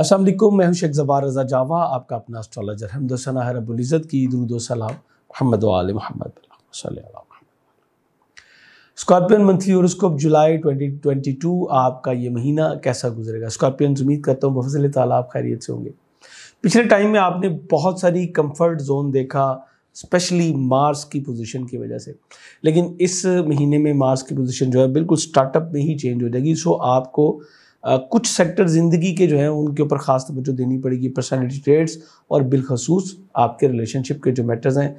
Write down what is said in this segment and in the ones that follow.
अस्सलाम वालेकुम, मैं हूं शेख ज़फ़ार रज़ा जावा, आपका अपना एस्ट्रोलॉजर। हमद सना है रब्बुल इज़्ज़त की, दुरूद व सलाम मुहम्मद व आले मुहम्मद। स्कॉर्पियन मंथली हॉरोस्कोप जुलाई 2022, आपका ये महीना कैसा गुजरेगा। स्कॉर्पियन, उम्मीद करता हूँ बफ़ज़ल ताला आप खैरियत से होंगे। पिछले टाइम में आपने बहुत सारी कंफर्ट जोन देखा, स्पेशली मार्स की पोजीशन की वजह से, लेकिन इस महीने में मार्स की पोजीशन जो है बिल्कुल स्टार्टअप में ही चेंज हो जाएगी। सो आपको कुछ सेक्टर ज़िंदगी के जो हैं उनके ऊपर ख़ास तवज्जो देनी पड़ेगी। पर्सनैलिटी ट्रेट्स और बिलखसूस आपके रिलेशनशिप के जो मैटर्स हैं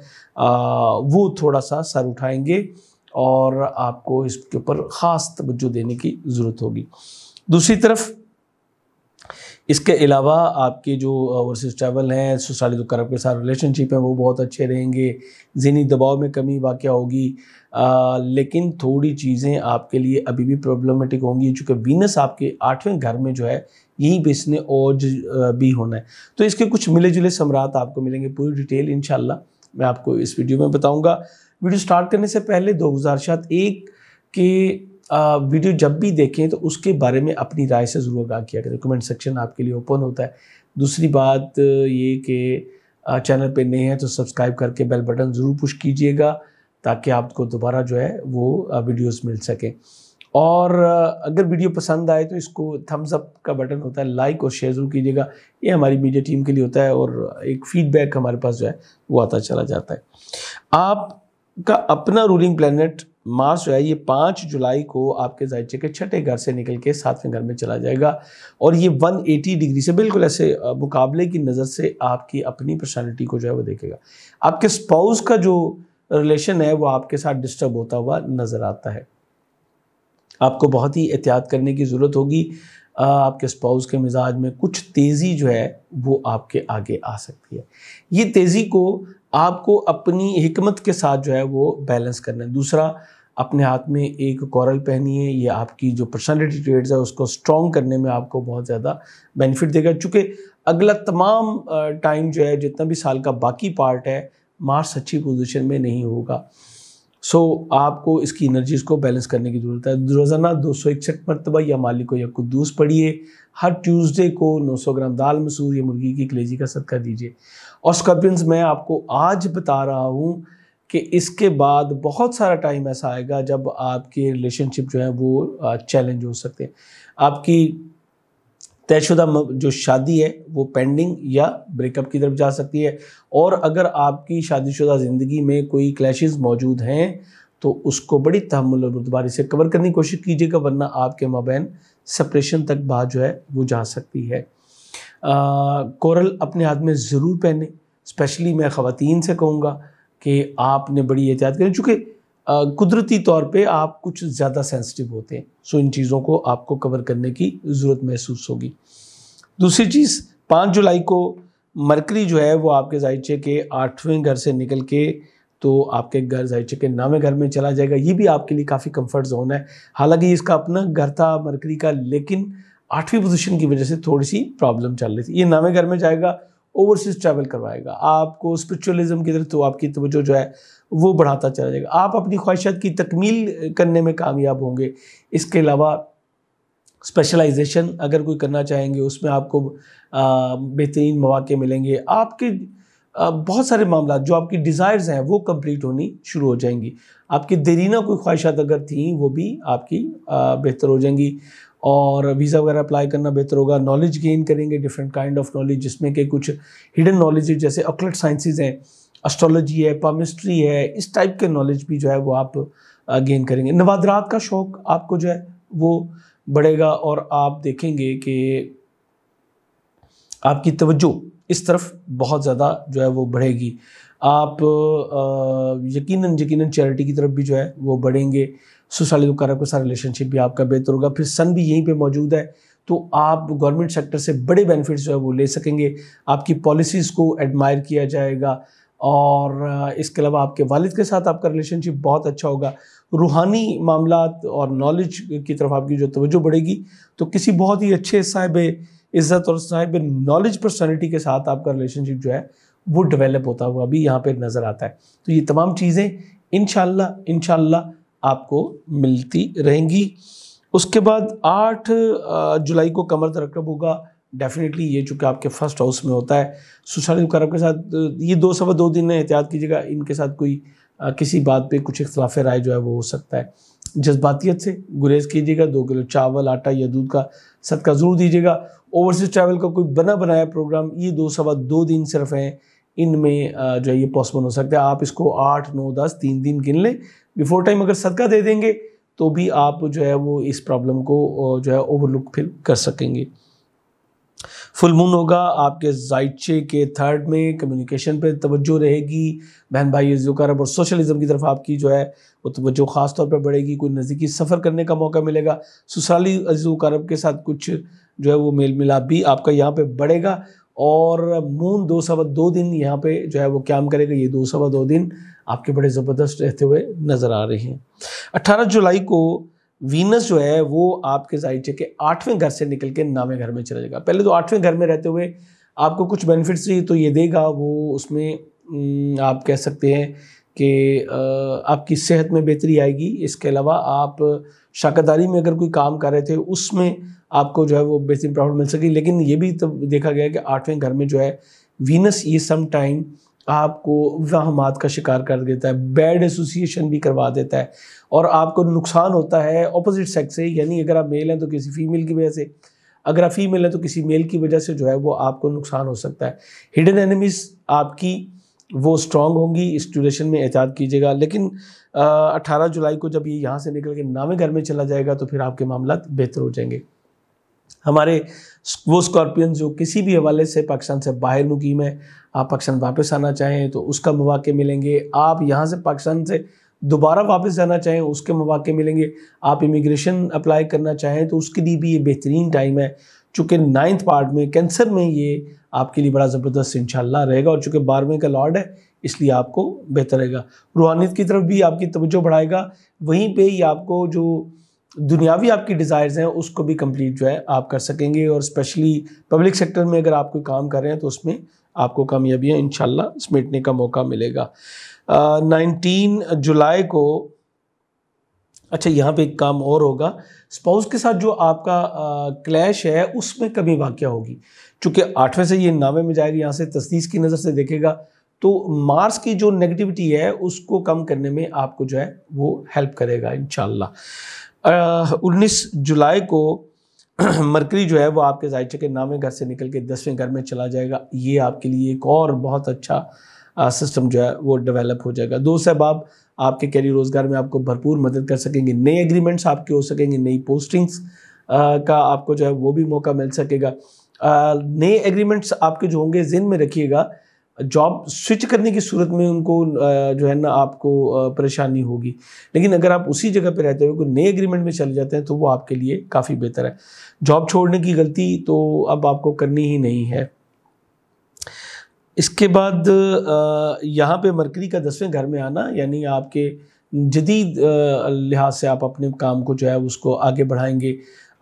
वो थोड़ा सा सर उठाएंगे और आपको इसके ऊपर ख़ास तवज्जो देने की ज़रूरत होगी। दूसरी तरफ इसके अलावा आपके जो ओवरसीज़ ट्रैवल हैं, ससुराली दुक्करब के साथ रिलेशनशिप हैं वो बहुत अच्छे रहेंगे। ज़हनी दबाव में कमी वाक़या होगी, लेकिन थोड़ी चीज़ें आपके लिए अभी भी प्रॉब्लमेटिक होंगी, चूँकि वीनस आपके 8वें घर में जो है यहीं पे इसने ओज भी होना है। तो इसके कुछ मिले जुले समरात आपको मिलेंगे। पूरी डिटेल इंशाल्लाह मैं आपको इस वीडियो में बताऊँगा। वीडियो स्टार्ट करने से पहले दो गुजारिशात। एक कि वीडियो जब भी देखें तो उसके बारे में अपनी राय से ज़रूर आगाह किया करें। कमेंट सेक्शन आपके लिए ओपन होता है। दूसरी बात ये कि चैनल पे नए हैं तो सब्सक्राइब करके बेल बटन ज़रूर पुश कीजिएगा ताकि आपको दोबारा जो है वो वीडियोस मिल सकें। और अगर वीडियो पसंद आए तो इसको थम्स अप का बटन होता है, लाइक और शेयर ज़रूर कीजिएगा। ये हमारी मीडिया टीम के लिए होता है और एक फीडबैक हमारे पास जो है वो आता चला जाता है। आपका अपना रूलिंग प्लैनेट मार्स जो है ये 5 जुलाई को आपके ज़ायचे के 6ठे घर से निकल के 7वें घर में चला जाएगा और ये 180 डिग्री से बिल्कुल ऐसे मुकाबले की नज़र से आपकी अपनी पर्सनालिटी को जो है वो देखेगा। आपके स्पाउस का जो रिलेशन है वो आपके साथ डिस्टर्ब होता हुआ नज़र आता है। आपको बहुत ही एहतियात करने की ज़रूरत होगी। आपके स्पाउस के मिजाज में कुछ तेज़ी जो है वो आपके आगे आ सकती है। ये तेज़ी को आपको अपनी हिकमत के साथ जो है वो बैलेंस करना है। दूसरा, अपने हाथ में एक कॉरल पहनिए। ये आपकी जो पर्सनालिटी ट्रेट्स है उसको स्ट्रॉन्ग करने में आपको बहुत ज़्यादा बेनिफिट देगा। चूँकि अगला तमाम टाइम जो है, जितना भी साल का बाकी पार्ट है, मार्स अच्छी पोजीशन में नहीं होगा। सो आपको इसकी एनर्जीज़ को बैलेंस करने की ज़रूरत है। रोज़ाना 261 मरतबा या मालिक को या कुद्दूस पढ़िए। हर ट्यूसडे को 900 ग्राम दाल मसूर या मुर्गी की कलेजी का सदका दीजिए। और स्कॉर्पियंस, मैं आपको आज बता रहा हूँ कि इसके बाद बहुत सारा टाइम ऐसा आएगा जब आपके रिलेशनशिप जो है वो चैलेंज हो सकते हैं। आपकी तयशुदा जो शादी है वो पेंडिंग या ब्रेकअप की तरफ जा सकती है। और अगर आपकी शादीशुदा ज़िंदगी में कोई क्लैशेस मौजूद हैं तो उसको बड़ी तहम्मुल और बुर्दबारी से कवर करने की कोशिश कीजिएगा, वरना आपके माबैन सेपरेशन तक बात जो है वो जा सकती है। कोरल अपने हाथ में ज़रूर पहने। स्पेशली मैं ख़वातीन से कहूँगा कि आपने बड़ी एहतियात करें, चूँकि कुदरती तौर पे आप कुछ ज़्यादा सेंसिटिव होते हैं। सो इन चीज़ों को आपको कवर करने की ज़रूरत महसूस होगी। दूसरी चीज़, 5 जुलाई को मरकरी जो है वो आपके ज़ायचे के 8वें घर से निकल के तो आपके घर ज़ायचे के 9वें घर में चला जाएगा। ये भी आपके लिए काफ़ी कंफर्ट जोन है। हालांकि इसका अपना घर था मरकरी का, लेकिन 8वीं पोजीशन की वजह से थोड़ी सी प्रॉब्लम चल रही थी। ये 9वें घर में जाएगा, ओवरसीज ट्रैवल करवाएगा आपको, स्पिरिचुअलिज्म की तरफ तो आपकी तवज्जो जो है वो बढ़ाता चला जाएगा। आप अपनी ख्वाहिशात की तकमील करने में कामयाब होंगे। इसके अलावा स्पेशलाइजेशन अगर कोई करना चाहेंगे उसमें आपको बेहतरीन मौके मिलेंगे। आपके बहुत सारे मामला जो आपकी डिज़ायर्स हैं वो कंप्लीट होनी शुरू हो जाएंगी। आपकी देरीना कोई ख्वाहिशात अगर थी वो भी आपकी बेहतर हो जाएंगी और वीज़ा वगैरह अप्लाई करना बेहतर होगा। नॉलेज गेन करेंगे, डिफरेंट काइंड ऑफ नॉलेज, जिसमें कि कुछ हिडन नॉलेज जैसे ऑकल्ट साइंसेज हैं, एस्ट्रोलॉजी है, पामिस्ट्री है, इस टाइप के नॉलेज भी जो है वो आप गेन करेंगे। नवादरात का शौक़ आपको जो है वो बढ़ेगा और आप देखेंगे कि आपकी तवज्जो इस तरफ बहुत ज़्यादा जो है वो बढ़ेगी। आप यकीनन चैरिटी की तरफ भी जो है वो बढ़ेंगे। ससुराली दुक्करब के साथ रिलेशनशिप भी आपका बेहतर होगा। फिर सन भी यहीं पे मौजूद है तो आप गवर्नमेंट सेक्टर से बड़े बेनिफिट्स जो है वो ले सकेंगे। आपकी पॉलिसीज़ को एडमायर किया जाएगा और इसके अलावा आपके वालिद के साथ आपका रिलेशनशिप बहुत अच्छा होगा। रूहानी मामलात और नॉलेज की तरफ आपकी जो तवज्जो बढ़ेगी तो किसी बहुत ही अच्छे साहिब इज़्ज़त और साहिब नॉलेज पर्सनैलिटी के साथ आपका रिलेशनशिप जो है वो डेवलप होता हुआ भी यहाँ पे नज़र आता है। तो ये तमाम चीज़ें इंशाल्लाह आपको मिलती रहेंगी। उसके बाद 8 जुलाई को कमर दरकब होगा डेफिनेटली ये चूँकि आपके फर्स्ट हाउस में होता है, सुसाइड करब के साथ ये 2 दिन एहतियात कीजिएगा, इनके साथ कोई किसी बात पे कुछ इख्तिलाफ राय जो है वो हो सकता है। जज्बातियत से गुरेज कीजिएगा, 2 किलो चावल, आटा या दूध का सदका ज़रूर दीजिएगा। ओवरसीज ट्रैवल का कोई बना बनाया प्रोग्राम ये 2 दिन सिर्फ हैं, इनमें जो है ये पॉसिबल हो सकता है। आप इसको 8, 9, 10 3 दिन गिन लें, बिफोर टाइम अगर सदका दे देंगे तो भी आप जो है वो इस प्रॉब्लम को जो है ओवरलुक फिर कर सकेंगे। फुल मून होगा आपके ज़ाइचे के 3rd में, कम्युनिकेशन पे तवज्जो रहेगी, बहन भाई अज़ीज़-ओ-करब और सोशलिज़म की तरफ आपकी जो है वो तवज्जो ख़ास तौर पर बढ़ेगी। कोई नज़दीकी सफ़र करने का मौका मिलेगा, ससुराली अज़ीज़-ओ-करब के साथ कुछ जो है वो मेल मिलाप भी आपका यहाँ पे बढ़ेगा। और मून 2 दिन यहाँ पे जो है वो क़याम करेगा। ये 2 दिन आपके बड़े ज़बरदस्त रहते हुए नज़र आ रहे हैं। 18 जुलाई को वीनस जो है वो आपके ज़ाइचे के 8वें घर से निकल के 9वें घर में चला जाएगा। पहले तो 8वें घर में रहते हुए आपको कुछ बेनिफिट्स ही तो ये देगा, वो उसमें आप कह सकते हैं कि आपकी सेहत में बेहतरी आएगी। इसके अलावा आप शाकादारी में अगर कोई काम कर रहे थे उसमें आपको जो है वो बेहतरीन प्रॉफिट मिल सकेगी। लेकिन ये भी तो देखा गया है कि 8वें घर में जो है वीनस ये सम टाइम आपको वहमात का शिकार कर देता है, बैड एसोसिएशन भी करवा देता है और आपको नुकसान होता है ऑपोजिट सेक्स से। यानी अगर आप मेल हैं तो किसी फीमेल की वजह से, अगर आप फीमेल हैं तो किसी मेल की वजह से जो है वो आपको नुकसान हो सकता है। हिडन एनिमीज़ आपकी वो स्ट्रांग होंगी, इस ड्यूरेशन में एहतियात कीजिएगा। लेकिन 18 जुलाई को जब ये यहाँ से निकल के 9वें घर में चला जाएगा तो फिर आपके मामला बेहतर हो जाएंगे। हमारे वो स्कॉर्पियन जो किसी भी हवाले से पाकिस्तान से बाहर मुकीम है, आप पाकिस्तान वापस आना चाहें तो उसका मौके मिलेंगे। आप यहाँ से पाकिस्तान से दोबारा वापस जाना चाहें उसके मौके मिलेंगे। आप इमिग्रेशन अप्लाई करना चाहें तो उसके लिए भी ये बेहतरीन टाइम है। चूँकि 9th पार्ट में कैंसर में ये आपके लिए बड़ा ज़बरदस्त इंशाल्लाह रहेगा और चूँकि 12वें का लॉर्ड है इसलिए आपको बेहतर रहेगा। रूहानियत की तरफ भी आपकी तवज्जो बढ़ाएगा। वहीं पे ही आपको जो दुनियावी आपकी डिज़ायर्स हैं उसको भी कंप्लीट जो है आप कर सकेंगे। और स्पेशली पब्लिक सेक्टर में अगर आप कोई काम कर रहे हैं तो उसमें आपको कामयाबियाँ इंशाल्लाह समेटने का मौका मिलेगा। 19 जुलाई को अच्छा यहाँ पे एक काम और होगा, स्पाउस के साथ जो आपका क्लैश है उसमें कभी वाक़या होगी। चूँकि 8वें से ये 9वें में जाएगी, यहाँ से तस्दीस की नज़र से देखेगा तो मार्स की जो नेगेटिविटी है उसको कम करने में आपको जो है वो हेल्प करेगा इंशाल्लाह। 19 जुलाई को मरकरी जो है वो आपके ज़ाइचे के 9वें घर से निकल के 10वें घर में चला जाएगा। ये आपके लिए एक और बहुत अच्छा सिस्टम जो है वो डेवलप हो जाएगा। दोस्त साहब आपके कैरियर रोज़गार में आपको भरपूर मदद कर सकेंगे। नए एग्रीमेंट्स आपके हो सकेंगे, नई पोस्टिंग्स का आपको जो है वो भी मौका मिल सकेगा। नए एग्रीमेंट्स आपके जो होंगे ज़हन में रखिएगा, जॉब स्विच करने की सूरत में उनको जो है ना आपको परेशानी होगी। लेकिन अगर आप उसी जगह पे रहते हुए कोई नए एग्रीमेंट में चले जाते हैं तो वो आपके लिए काफ़ी बेहतर है। जॉब छोड़ने की गलती तो अब आपको करनी ही नहीं है। इसके बाद यहाँ पे मरकरी का 10वें घर में आना यानी आपके जदीद लिहाज से आप अपने काम को जो है उसको आगे बढ़ाएंगे।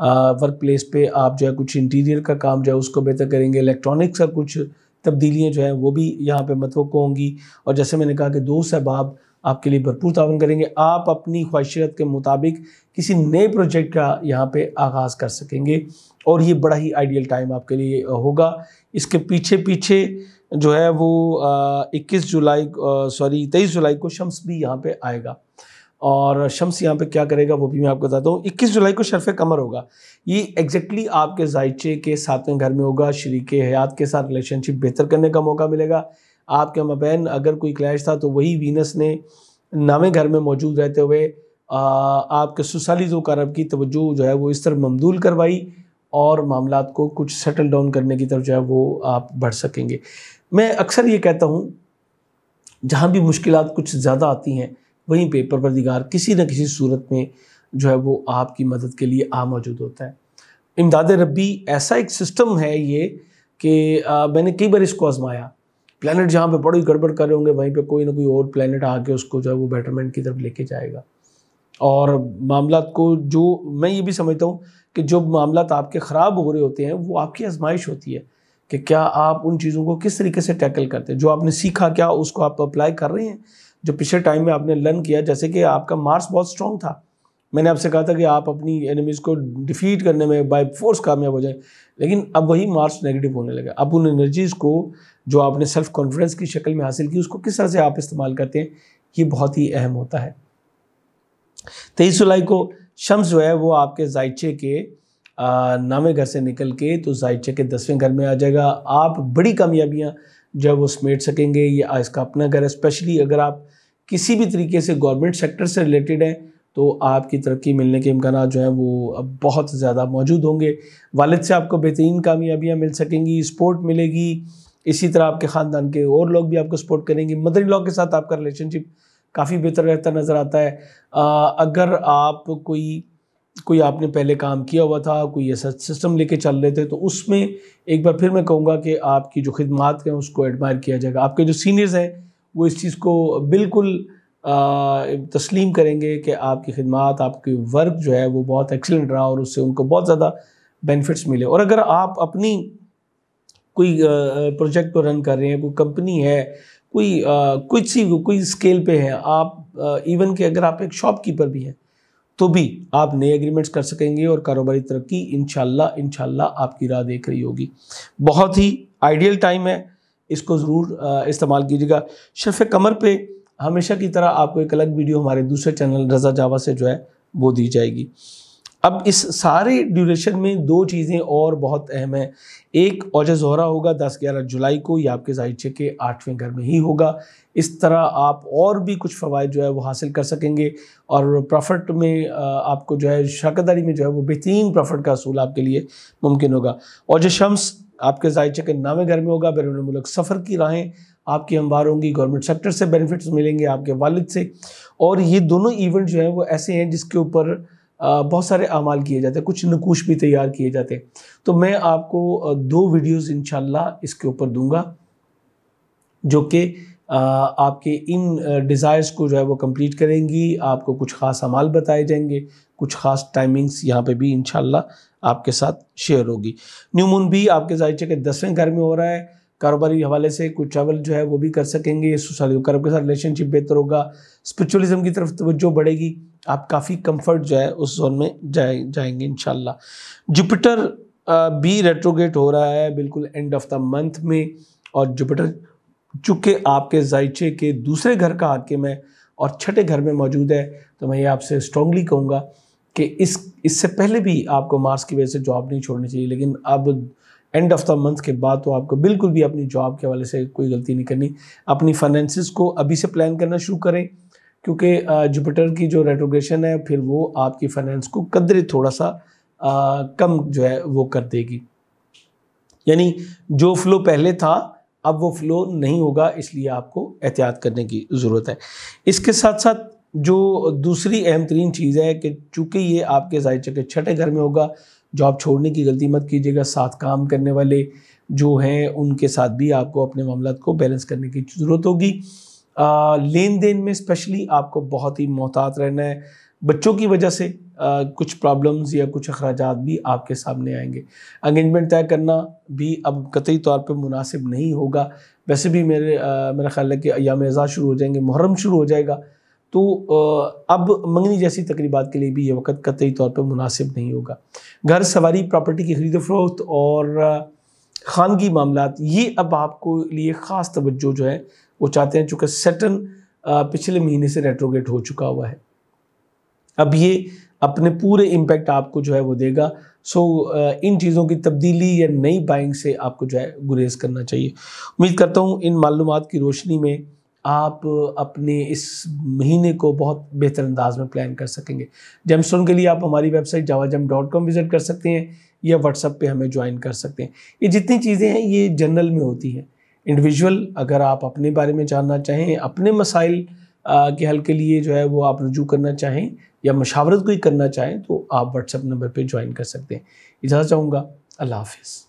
वर्क प्लेस पे आप जो है कुछ इंटीरियर का काम जो है उसको बेहतर करेंगे। इलेक्ट्रॉनिक्स का कुछ तब्दीलियाँ जो हैं वो भी यहाँ पे मतवक्को होंगी। और जैसे मैंने कहा कि दोस्त अहबाब आपके लिए भरपूर तावन करेंगे। आप अपनी ख्वाहिशात के मुताबिक किसी नए प्रोजेक्ट का यहाँ पे आगाज़ कर सकेंगे और ये बड़ा ही आइडियल टाइम आपके लिए होगा। इसके पीछे जो है वो 23 जुलाई को शम्स भी यहाँ पे आएगा और शम्स यहाँ पे क्या करेगा वो भी मैं आपको बताता हूँ। 21 जुलाई को शर्फ़ कमर होगा। ये एग्जैक्टली आपके ज़ाइचे के 7वें घर में होगा। शरीके हयात के साथ रिलेशनशिप बेहतर करने का मौका मिलेगा। आपके मबैन अगर कोई क्लैश था तो वही वीनस ने 9वें घर में मौजूद रहते हुए आपके ससुराली ज़ो-करब की तवज्जो जो है वो इस तरफ ममदूल करवाई और मामलात को कुछ सेटल डाउन करने की तरफ जो है वो आप बढ़ सकेंगे। मैं अक्सर ये कहता हूँ जहाँ भी मुश्किलात कुछ ज़्यादा आती हैं वहीं पे परवरदिगार किसी न किसी सूरत में जो है वो आपकी मदद के लिए मौजूद होता है। इमदाद रब्बी ऐसा एक सिस्टम है ये कि मैंने कई बार इसको आजमाया। प्लैनेट जहाँ पे बड़ी गड़बड़ कर रहे होंगे वहीं पे कोई ना कोई और प्लैनेट आके उसको जो है वो बेटरमेंट की तरफ लेके जाएगा। और मामलात को जो मैं ये भी समझता हूँ कि जो मामलात आपके ख़राब हो रहे होते हैं वो आपकी आजमाइश होती है कि क्या आप उन चीज़ों को किस तरीके से टैकल करते हैं। जो आपने सीखा क्या उसको आप अप्लाई कर रहे हैं। जो पिछले टाइम में आपने लर्न किया, जैसे कि आपका मार्स बहुत स्ट्रॉन्ग था मैंने आपसे कहा था कि आप अपनी एनिमीज़ को डिफीट करने में बाय फोर्स कामयाब हो जाए, लेकिन अब वही मार्स नेगेटिव होने लगा। अब उन एनर्जीज़ को जो आपने सेल्फ कॉन्फिडेंस की शक्ल में हासिल की, उसको किस तरह से आप इस्तेमाल करते हैं, ये बहुत ही अहम होता है। 23 जुलाई को शम्स जो है वो आपके जायचे के नामे घर से निकल के तो जायचे के 10वें घर में आ जाएगा। आप बड़ी कामयाबियाँ जो है वो समेट सकेंगे। ये इसका अपना घर है। स्पेशली अगर आप किसी भी तरीके से गवर्नमेंट सेक्टर से रिलेटेड हैं तो आपकी तरक्की मिलने के इम्कान जो हैं वो अब बहुत ज़्यादा मौजूद होंगे। वालिद से आपको बेहतरीन कामयाबियाँ मिल सकेंगी, सपोर्ट मिलेगी। इसी तरह आपके ख़ानदान के और लोग भी आपको सपोर्ट करेंगे। मदर इन लॉ के साथ आपका रिलेशनशिप काफ़ी बेहतर रहता नज़र आता है। अगर आप कोई आपने पहले काम किया हुआ था, कोई ऐसा सिस्टम लेके चल रहे थे, तो उसमें एक बार फिर मैं कहूँगा कि आपकी जो खिदमात हैं उसको एडमायर किया जाएगा। आपके जो सीनियर्स हैं वो इस चीज़ को बिल्कुल तस्लीम करेंगे कि आपकी खिदमात, आपकी वर्क जो है वो बहुत एक्सीलेंट रहा और उससे उनको बहुत ज़्यादा बेनिफिट्स मिले। और अगर आप अपनी कोई प्रोजेक्ट को रन कर रहे हैं, कोई कंपनी है, कोई स्केल पे है, आप इवन कि अगर आप एक शॉपकीपर भी हैं तो भी आप नए एग्रीमेंट्स कर सकेंगे और कारोबारी तरक्की इंशाल्लाह आपकी राह देख रही होगी। बहुत ही आइडियल टाइम है, इसको ज़रूर इस्तेमाल कीजिएगा। शफ़े कमर पे हमेशा की तरह आपको एक अलग वीडियो हमारे दूसरे चैनल रज़ा जावा से जो है वो दी जाएगी। अब इस सारे ड्यूरेशन में 2 चीज़ें और बहुत अहम हैं। एक औजे ज़ोहरा होगा 10-11 जुलाई को, ये आपके ज़ाहिचे के 8वें घर में ही होगा। इस तरह आप और भी कुछ फ़वाइद जो है वो हासिल कर सकेंगे और प्रॉफिट में आपको जो है शराकतदारी में जो है वो बेहतरीन प्रॉफिट का असूल आपके लिए मुमकिन होगा। औजे शम्स आपके ज़ाहिचे के 9वें घर में होगा। बैरून मुल्क सफ़र की राहें आपकी हमवार होंगी। गवर्नमेंट सेक्टर से बेनिफिट्स मिलेंगे आपके वालिद से। और ये दोनों इवेंट जो हैं वो ऐसे हैं जिसके ऊपर बहुत सारे अमाल किए जाते हैं, कुछ नकूश भी तैयार किए जाते हैं। तो मैं आपको 2 वीडियोज़ इंशाल्लाह इसके ऊपर दूंगा जो कि आपके इन डिज़ायर्स को जो है वो कंप्लीट करेंगी। आपको कुछ ख़ास अमाल बताए जाएंगे, कुछ ख़ास टाइमिंग्स यहाँ पे भी इंशाल्लाह आपके साथ शेयर होगी। न्यू मून भी आपके ज़ाहिचे के 10वें घर में हो रहा है। कारोबारी हवाले से कुछ ट्रैवल जो है वो भी कर सकेंगे। सोसाइटी करब के साथ रिलेशनशिप बेहतर होगा। स्पिरिचुअलिज्म की तरफ तवज्जो बढ़ेगी। आप काफ़ी कंफर्ट जो है उस जोन में जाएंगे इंशाल्लाह। जुपिटर भी रेट्रोगेट हो रहा है बिल्कुल एंड ऑफ द मंथ में। और जुपिटर चूँकि आपके ज़ाहिचे के दूसरे घर का हाकिम है और छठे घर में मौजूद है, तो मैं ये आपसे स्ट्रांगली कहूँगा कि इससे पहले भी आपको मार्स की वजह से जॉब नहीं छोड़नी चाहिए, लेकिन अब एंड ऑफ द मंथ के बाद तो आपको बिल्कुल भी अपनी जॉब के हवाले से कोई गलती नहीं करनी। अपनी फाइनेंसिस को अभी से प्लान करना शुरू करें, क्योंकि जुपिटर की जो रेट्रोग्रेशन है फिर वो आपकी फाइनेंस को कदरे थोड़ा सा कम जो है वो कर देगी। यानी जो फ्लो पहले था अब वो फ्लो नहीं होगा, इसलिए आपको एहतियात करने की ज़रूरत है। इसके साथ साथ जो दूसरी अहम तरीन चीज़ है कि चूँकि ये आपके ज़ाहिचे के छठे घर में होगा, जॉब छोड़ने की गलती मत कीजिएगा। साथ काम करने वाले जो हैं उनके साथ भी आपको अपने मामलात को बैलेंस करने की ज़रूरत होगी। लेन देन में स्पेशली आपको बहुत ही मोहतात रहना है। बच्चों की वजह से कुछ प्रॉब्लम्स या कुछ अखराजात भी आपके सामने आएंगे। एंगेजमेंट तय करना भी अब कतई तौर पे मुनासिब नहीं होगा। वैसे भी मेरा ख्याल है कि अय्याम एज़ा शुरू हो जाएंगे, मुहर्रम शुरू हो जाएगा, तो अब मंगनी जैसी तकरीबात के लिए भी ये वक्त कतई तौर पे मुनासिब नहीं होगा। घर सवारी, प्रॉपर्टी की खरीद फरोख्त और खानगी मामलात, ये अब आपको लिए ख़ास तवज्जो जो है वो चाहते हैं, चूँकि सैटर्न पिछले महीने से रेट्रोगेट हो चुका हुआ है। अब ये अपने पूरे इम्पैक्ट आपको जो है वो देगा। सो इन चीज़ों की तब्दीली या नई बाइंग से आपको जो है गुरेज करना चाहिए। उम्मीद करता हूँ इन मालूमात की रोशनी में आप अपने इस महीने को बहुत बेहतर अंदाज में प्लान कर सकेंगे। जेमस्टोन के लिए आप हमारी वेबसाइट jawagem.com विज़िट कर सकते हैं या व्हाट्सएप पे हमें ज्वाइन कर सकते हैं। ये जितनी चीज़ें हैं ये जनरल में होती हैं। इंडिविजुअल अगर आप अपने बारे में जानना चाहें, अपने मसाइल के हल के लिए जो है वो आप रुजू करना चाहें या मशावरत कोई करना चाहें, तो आप व्हाट्सएप नंबर पे ज्वाइन कर सकते हैं। इजाज़त चाहूँगा। अल्लाह हाफ़िज़।